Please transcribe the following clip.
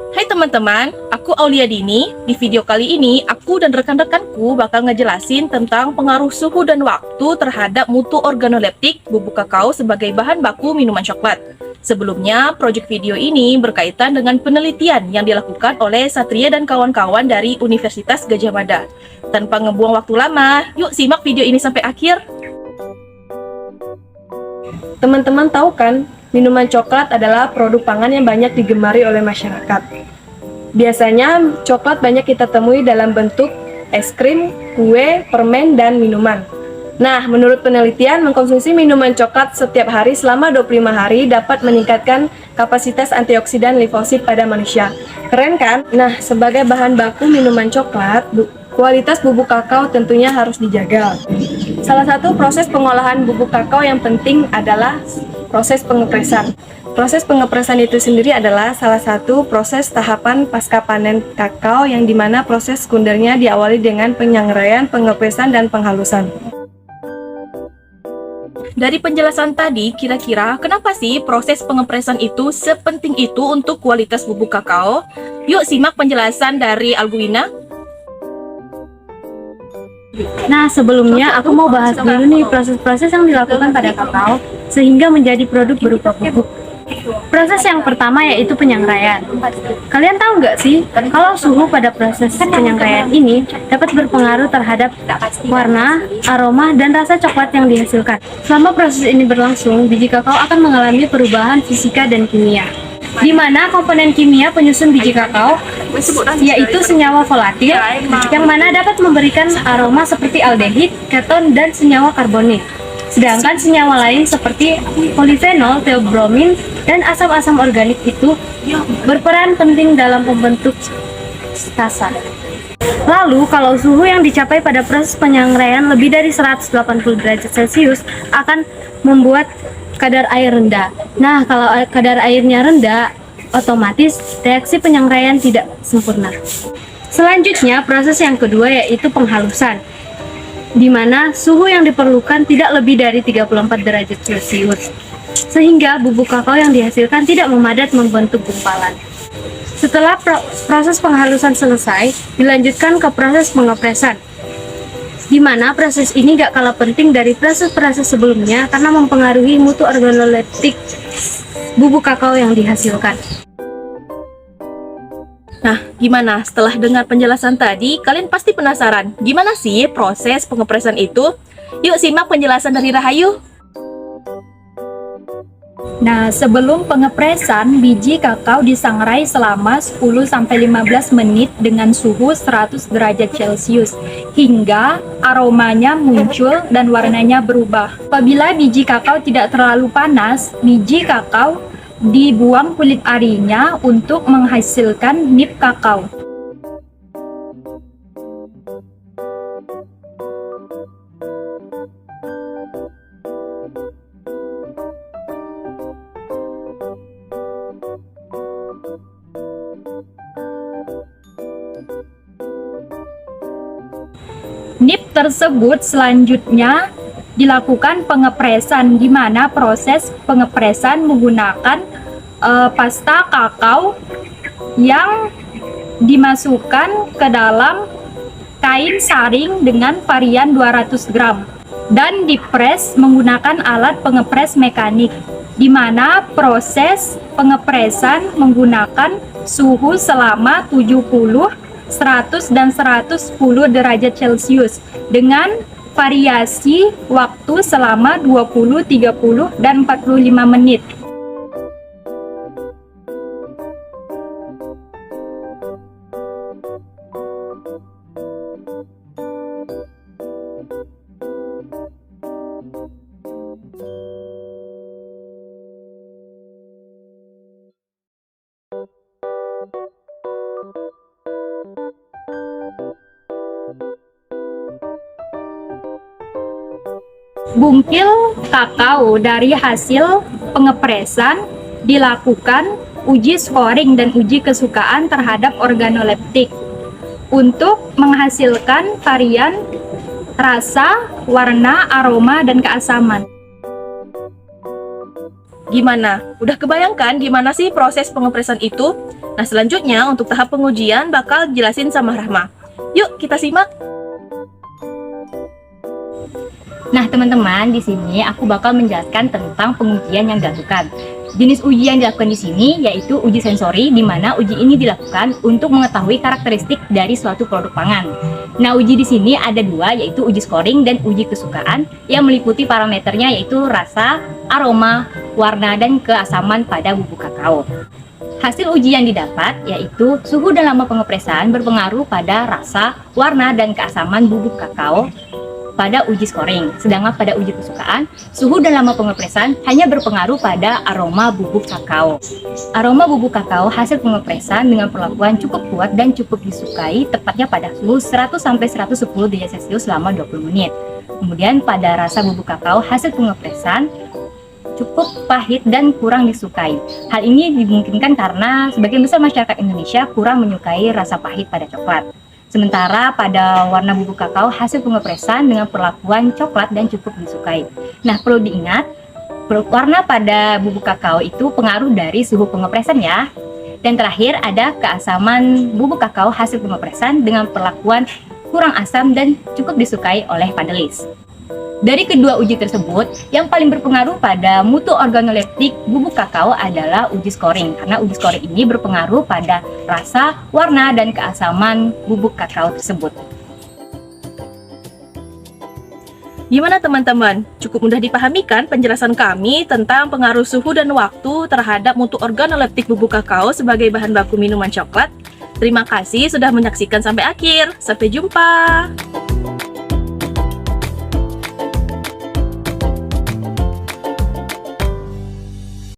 Hai teman-teman, aku Aulia Dini. Di video kali ini, aku dan rekan-rekanku bakal ngejelasin tentang pengaruh suhu dan waktu terhadap mutu organoleptik bubuk kakao sebagai bahan baku minuman coklat. Sebelumnya, proyek video ini berkaitan dengan penelitian yang dilakukan oleh Satria dan kawan-kawan dari Universitas Gadjah Mada. Tanpa ngebuang waktu lama, yuk simak video ini sampai akhir. Teman-teman tahu kan, minuman coklat adalah produk pangan yang banyak digemari oleh masyarakat. Biasanya, coklat banyak kita temui dalam bentuk es krim, kue, permen, dan minuman. Nah, menurut penelitian, mengkonsumsi minuman coklat setiap hari selama 25 hari dapat meningkatkan kapasitas antioksidan limfosit pada manusia. Keren kan? Nah, sebagai bahan baku minuman coklat, kualitas bubuk kakao tentunya harus dijaga. Salah satu proses pengolahan bubuk kakao yang penting adalah proses pengepresan. Proses pengepresan itu sendiri adalah salah satu proses tahapan pasca panen kakao yang dimana proses sekundernya diawali dengan penyangrai, pengepresan, dan penghalusan. Dari penjelasan tadi, kira-kira kenapa sih proses pengepresan itu sepenting itu untuk kualitas bubuk kakao? Yuk simak penjelasan dari Alguina. Nah, sebelumnya aku mau bahas dulu nih proses-proses yang dilakukan pada kakao sehingga menjadi produk berupa bubuk. Proses yang pertama yaitu penyangraian. Kalian tahu nggak sih, kalau suhu pada proses penyangraian ini dapat berpengaruh terhadap warna, aroma, dan rasa coklat yang dihasilkan. Selama proses ini berlangsung, biji kakao akan mengalami perubahan fisika dan kimia, di mana komponen kimia penyusun biji kakao yaitu senyawa volatil yang mana dapat memberikan aroma seperti aldehid, keton, dan senyawa karbonil. Sedangkan senyawa lain seperti polifenol, theobromin, dan asam-asam organik itu berperan penting dalam pembentuk rasa. Lalu, kalau suhu yang dicapai pada proses penyangraian lebih dari 180 derajat Celcius akan membuat kadar air rendah. Nah, kalau kadar airnya rendah, otomatis reaksi penyangraian tidak sempurna. Selanjutnya, proses yang kedua yaitu penghalusan, di mana suhu yang diperlukan tidak lebih dari 34 derajat Celcius, sehingga bubuk kakao yang dihasilkan tidak memadat membentuk gumpalan. Setelah proses penghalusan selesai, dilanjutkan ke proses pengepresan, di mana proses ini gak kalah penting dari proses-proses sebelumnya karena mempengaruhi mutu organoleptik bubuk kakao yang dihasilkan. Nah, gimana? Setelah dengar penjelasan tadi, kalian pasti penasaran, gimana sih proses pengepresan itu? Yuk simak penjelasan dari Rahayu. Nah, sebelum pengepresan, biji kakao disangrai selama 10-15 menit dengan suhu 100 derajat Celcius hingga aromanya muncul dan warnanya berubah. Apabila biji kakao tidak terlalu panas, biji kakao dibuang kulit arinya untuk menghasilkan nib kakao. Nib tersebut selanjutnya dilakukan pengepresan, di mana proses pengepresan menggunakan pasta kakao yang dimasukkan ke dalam kain saring dengan varian 200 gram dan dipres menggunakan alat pengepres mekanik, di mana proses pengepresan menggunakan suhu selama 70, 100, dan 110 derajat Celcius dengan variasi waktu selama 20, 30, dan 45 menit. Bungkil kakao dari hasil pengepresan dilakukan uji scoring dan uji kesukaan terhadap organoleptik untuk menghasilkan varian rasa, warna, aroma, dan keasaman. Gimana? Udah kebayangkan gimana sih proses pengepresan itu? Nah, selanjutnya untuk tahap pengujian bakal jelasin sama Rahma. Yuk, kita simak. Nah, teman-teman, di sini aku bakal menjelaskan tentang pengujian yang dilakukan. Jenis uji yang dilakukan di sini yaitu uji sensori, di mana uji ini dilakukan untuk mengetahui karakteristik dari suatu produk pangan. Nah, uji di sini ada dua, yaitu uji scoring dan uji kesukaan, yang meliputi parameternya yaitu rasa, aroma, warna, dan keasaman pada bubuk kakao. Hasil uji yang didapat yaitu suhu dan lama pengepresan berpengaruh pada rasa, warna, dan keasaman bubuk kakao pada uji scoring. Sedangkan pada uji kesukaan, suhu dan lama pengepresan hanya berpengaruh pada aroma bubuk kakao. Aroma bubuk kakao hasil pengepresan dengan perlakuan cukup kuat dan cukup disukai, tepatnya pada suhu 100-110 derajat Celcius selama 20 menit. Kemudian pada rasa bubuk kakao hasil pengepresan cukup pahit dan kurang disukai. Hal ini dimungkinkan karena sebagian besar masyarakat Indonesia kurang menyukai rasa pahit pada coklat. Sementara pada warna bubuk kakao hasil pengepresan dengan perlakuan coklat dan cukup disukai. Nah, perlu diingat, warna pada bubuk kakao itu pengaruh dari suhu pengepresan ya. Dan terakhir ada keasaman bubuk kakao hasil pengepresan dengan perlakuan kurang asam dan cukup disukai oleh panelis. Dari kedua uji tersebut, yang paling berpengaruh pada mutu organoleptik bubuk kakao adalah uji scoring, karena uji scoring ini berpengaruh pada rasa, warna, dan keasaman bubuk kakao tersebut. Gimana teman-teman? Cukup mudah dipahami kan penjelasan kami tentang pengaruh suhu dan waktu terhadap mutu organoleptik bubuk kakao sebagai bahan baku minuman coklat? Terima kasih sudah menyaksikan sampai akhir. Sampai jumpa!